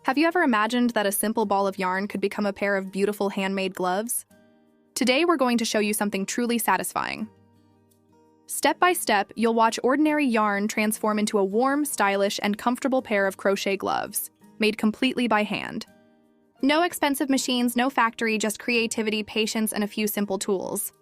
Have you ever imagined that a simple ball of yarn could become a pair of beautiful handmade gloves? Today we're going to show you something truly satisfying. Step by step, you'll watch ordinary yarn transform into a warm, stylish, and comfortable pair of crochet gloves, made completely by hand. No expensive machines, no factory, just creativity, patience, and a few simple tools.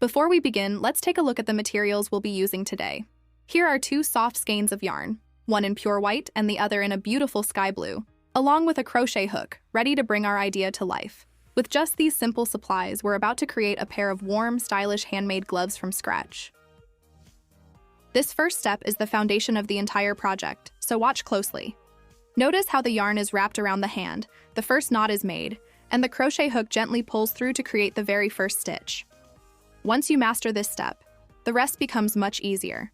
Before we begin, let's take a look at the materials we'll be using today. Here are two soft skeins of yarn, one in pure white and the other in a beautiful sky blue, along with a crochet hook, ready to bring our idea to life. With just these simple supplies, we're about to create a pair of warm, stylish handmade gloves from scratch. This first step is the foundation of the entire project, so watch closely. Notice how the yarn is wrapped around the hand, the first knot is made, and the crochet hook gently pulls through to create the very first stitch. Once you master this step, the rest becomes much easier.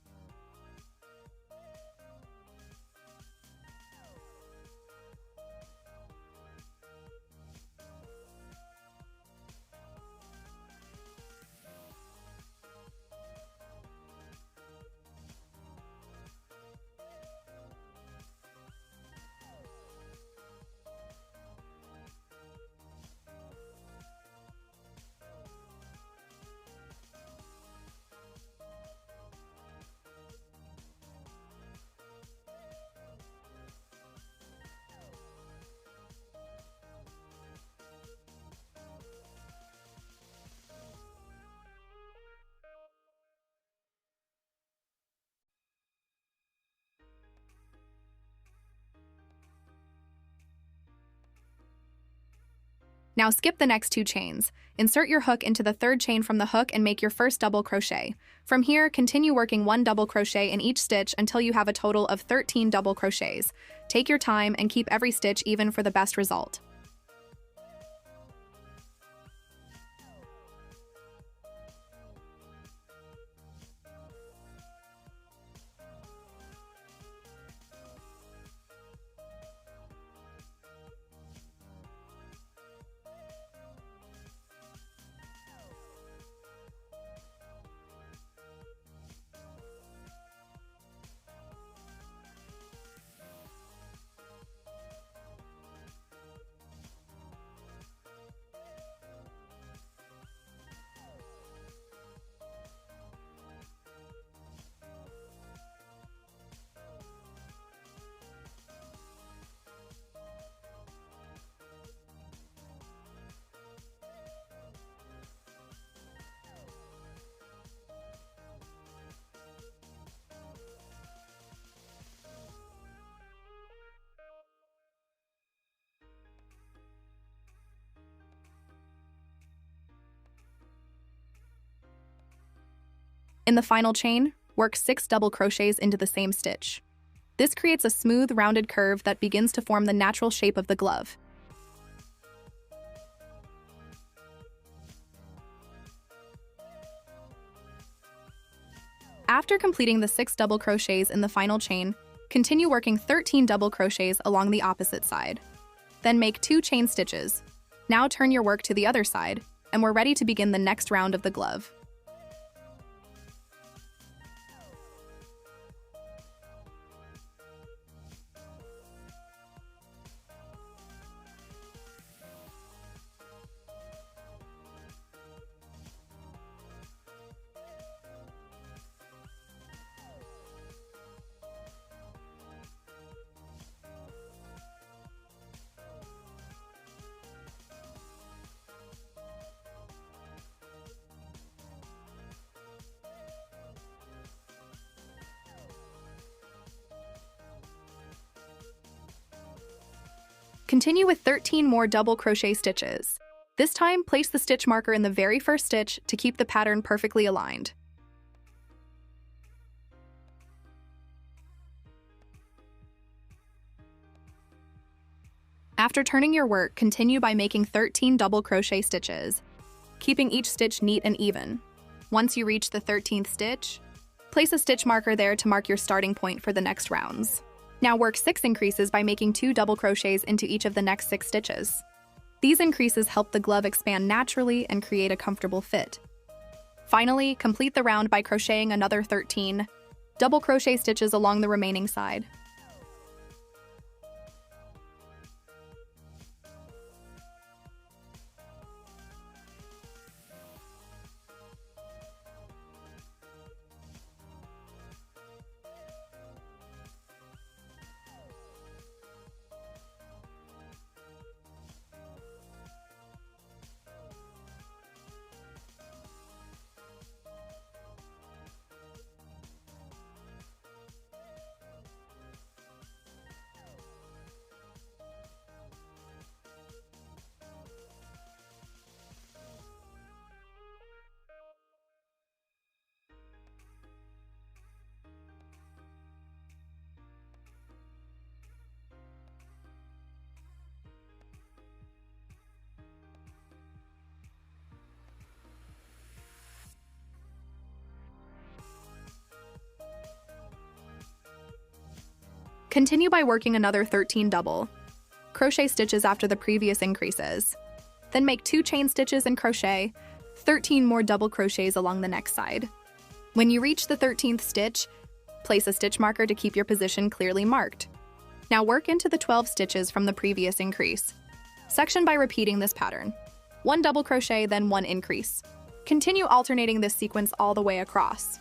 Now skip the next two chains. Insert your hook into the third chain from the hook and make your first double crochet. From here, continue working one double crochet in each stitch until you have a total of 13 double crochets. Take your time and keep every stitch even for the best result. In the final chain, work 6 double crochets into the same stitch. This creates a smooth, rounded curve that begins to form the natural shape of the glove. After completing the 6 double crochets in the final chain, continue working 13 double crochets along the opposite side. Then make 2 chain stitches. Now turn your work to the other side, and we're ready to begin the next round of the glove. Continue with 13 more double crochet stitches. This time, place the stitch marker in the very first stitch to keep the pattern perfectly aligned. After turning your work, continue by making 13 double crochet stitches, keeping each stitch neat and even. Once you reach the 13th stitch, place a stitch marker there to mark your starting point for the next rounds. Now work 6 increases by making 2 double crochets into each of the next 6 stitches. These increases help the glove expand naturally and create a comfortable fit. Finally, complete the round by crocheting another 13 double crochet stitches along the remaining side. Continue by working another 13 double crochet stitches after the previous increases. Then make 2 chain stitches and crochet 13 more double crochets along the next side. When you reach the 13th stitch, place a stitch marker to keep your position clearly marked. Now work into the 12 stitches from the previous increase. Section by repeating this pattern. 1 double crochet, then 1 increase. Continue alternating this sequence all the way across.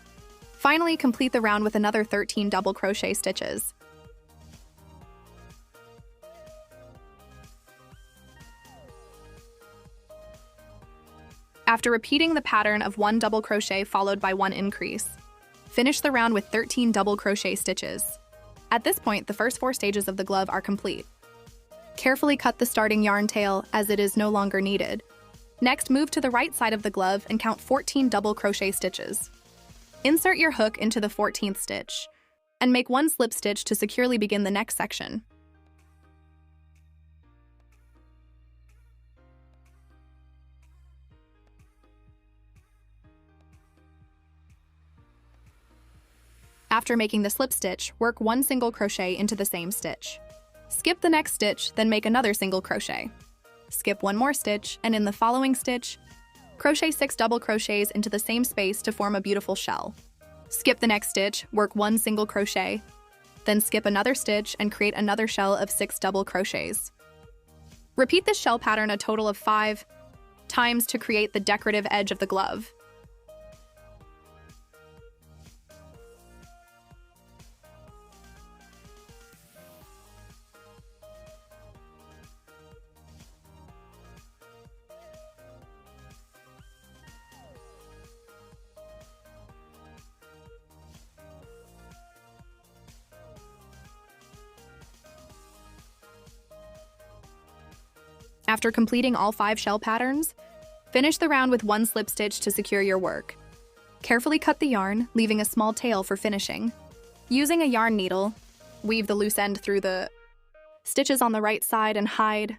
Finally, complete the round with another 13 double crochet stitches. After repeating the pattern of 1 double crochet followed by 1 increase, finish the round with 13 double crochet stitches. At this point, the first 4 stages of the glove are complete. Carefully cut the starting yarn tail as it is no longer needed. Next, move to the right side of the glove and count 14 double crochet stitches. Insert your hook into the 14th stitch and make 1 slip stitch to securely begin the next section. After making the slip stitch, work 1 single crochet into the same stitch. Skip the next stitch, then make another single crochet. Skip 1 more stitch, and in the following stitch, crochet 6 double crochets into the same space to form a beautiful shell. Skip the next stitch, work 1 single crochet, then skip another stitch and create another shell of 6 double crochets. Repeat this shell pattern a total of 5 times to create the decorative edge of the glove. After completing all 5 shell patterns, finish the round with 1 slip stitch to secure your work. Carefully cut the yarn, leaving a small tail for finishing. Using a yarn needle, weave the loose end through the stitches on the right side and hide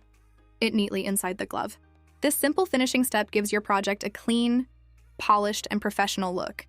it neatly inside the glove. This simple finishing step gives your project a clean, polished, and professional look.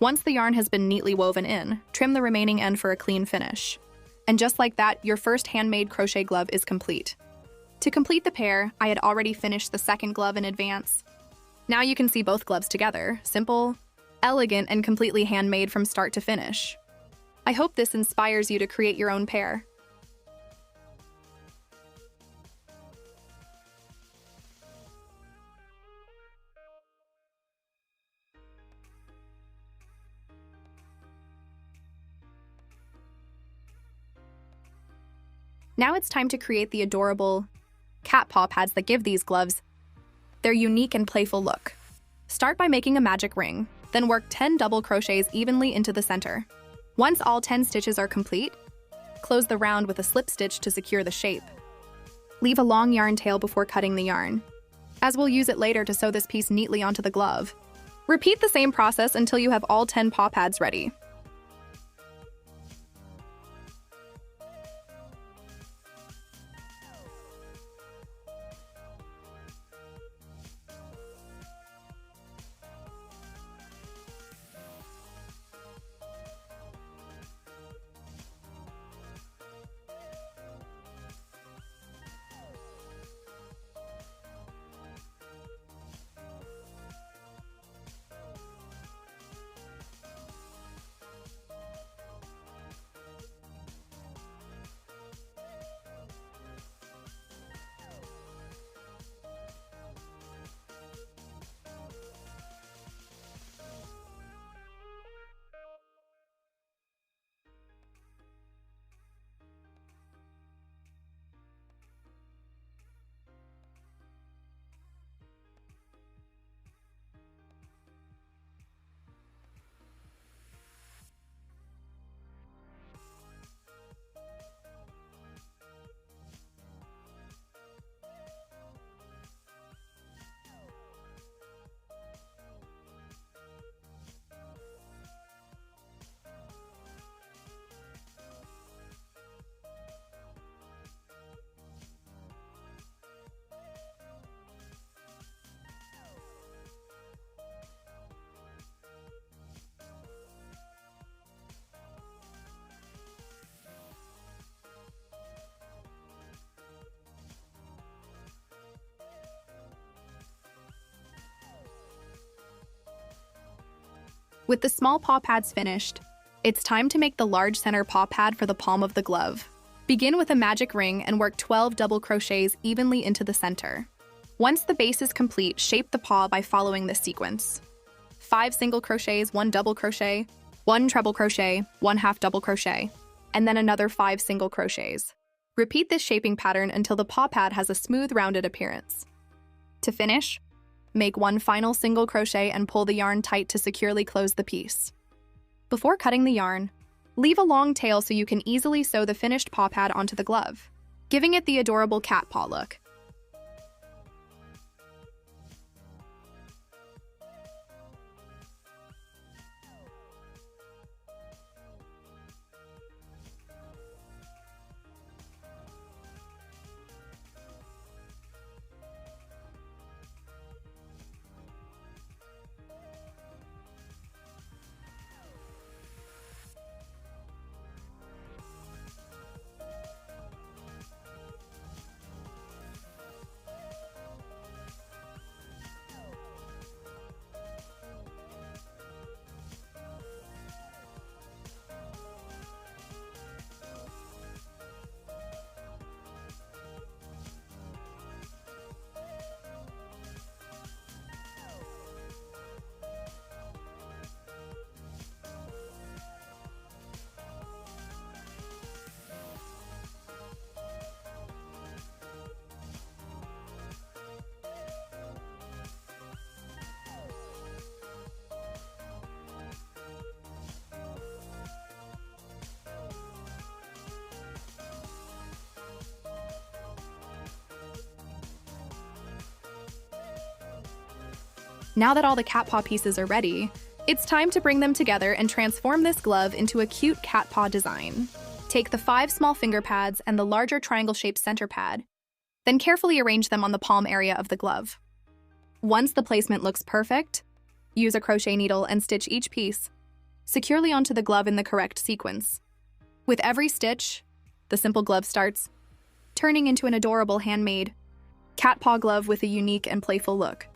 Once the yarn has been neatly woven in, trim the remaining end for a clean finish. And just like that, your first handmade crochet glove is complete. To complete the pair, I had already finished the second glove in advance. Now you can see both gloves together, simple, elegant, and completely handmade from start to finish. I hope this inspires you to create your own pair. Now it's time to create the adorable cat paw pads that give these gloves their unique and playful look. Start by making a magic ring. Then work 10 double crochets evenly into the center. Once all 10 stitches are complete, close the round with a slip stitch to secure the shape. Leave a long yarn tail before cutting the yarn, as we'll use it later to sew this piece neatly onto the glove. Repeat the same process until you have all 10 paw pads ready. With the small paw pads finished, it's time to make the large center paw pad for the palm of the glove. Begin with a magic ring and work 12 double crochets evenly into the center. Once the base is complete, shape the paw by following this sequence. 5 single crochets, 1 double crochet, 1 treble crochet, 1 half double crochet, and then another 5 single crochets. Repeat this shaping pattern until the paw pad has a smooth, rounded appearance. To finish, make 1 final single crochet and pull the yarn tight to securely close the piece. Before cutting the yarn, leave a long tail so you can easily sew the finished paw pad onto the glove, giving it the adorable cat paw look. Now that all the cat paw pieces are ready, it's time to bring them together and transform this glove into a cute cat paw design. Take the 5 small finger pads and the larger triangle-shaped center pad, then carefully arrange them on the palm area of the glove. Once the placement looks perfect, use a crochet needle and stitch each piece securely onto the glove in the correct sequence. With every stitch, the simple glove starts turning into an adorable handmade cat paw glove with a unique and playful look.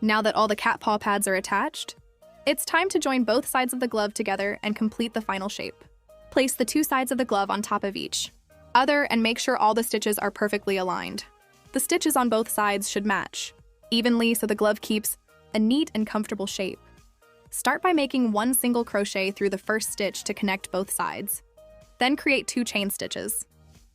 Now that all the cat paw pads are attached, it's time to join both sides of the glove together and complete the final shape. Place the two sides of the glove on top of each other and make sure all the stitches are perfectly aligned. The stitches on both sides should match evenly so the glove keeps a neat and comfortable shape. Start by making one single crochet through the first stitch to connect both sides. Then create 2 chain stitches.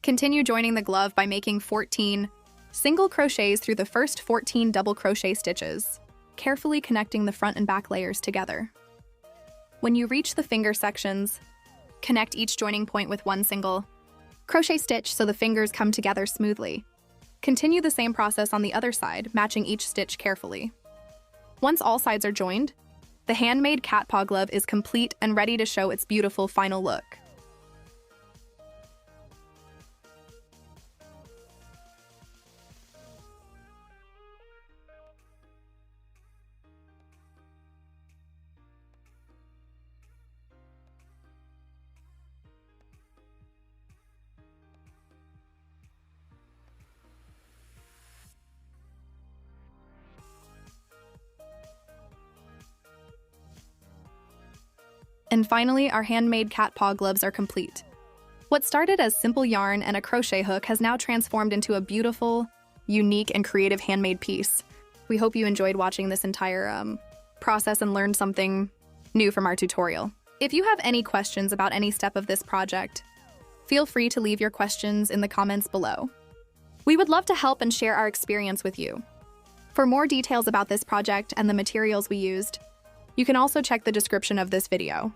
Continue joining the glove by making 14 single crochets through the first 14 double crochet stitches, carefully connecting the front and back layers together. When you reach the finger sections, connect each joining point with one single crochet stitch so the fingers come together smoothly. Continue the same process on the other side, matching each stitch carefully. Once all sides are joined, the handmade cat paw glove is complete and ready to show its beautiful final look. And finally, our handmade cat paw gloves are complete. What started as simple yarn and a crochet hook has now transformed into a beautiful, unique, and creative handmade piece. We hope you enjoyed watching this entire process and learned something new from our tutorial. If you have any questions about any step of this project, feel free to leave your questions in the comments below. We would love to help and share our experience with you. For more details about this project and the materials we used, you can also check the description of this video.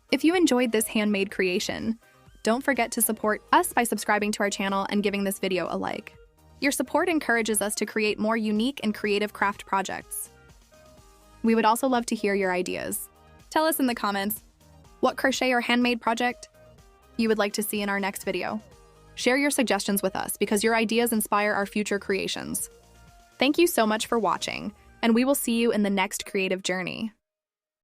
If you enjoyed this handmade creation, don't forget to support us by subscribing to our channel and giving this video a like. Your support encourages us to create more unique and creative craft projects. We would also love to hear your ideas. Tell us in the comments what crochet or handmade project you would like to see in our next video. Share your suggestions with us because your ideas inspire our future creations. Thank you so much for watching, and we will see you in the next creative journey.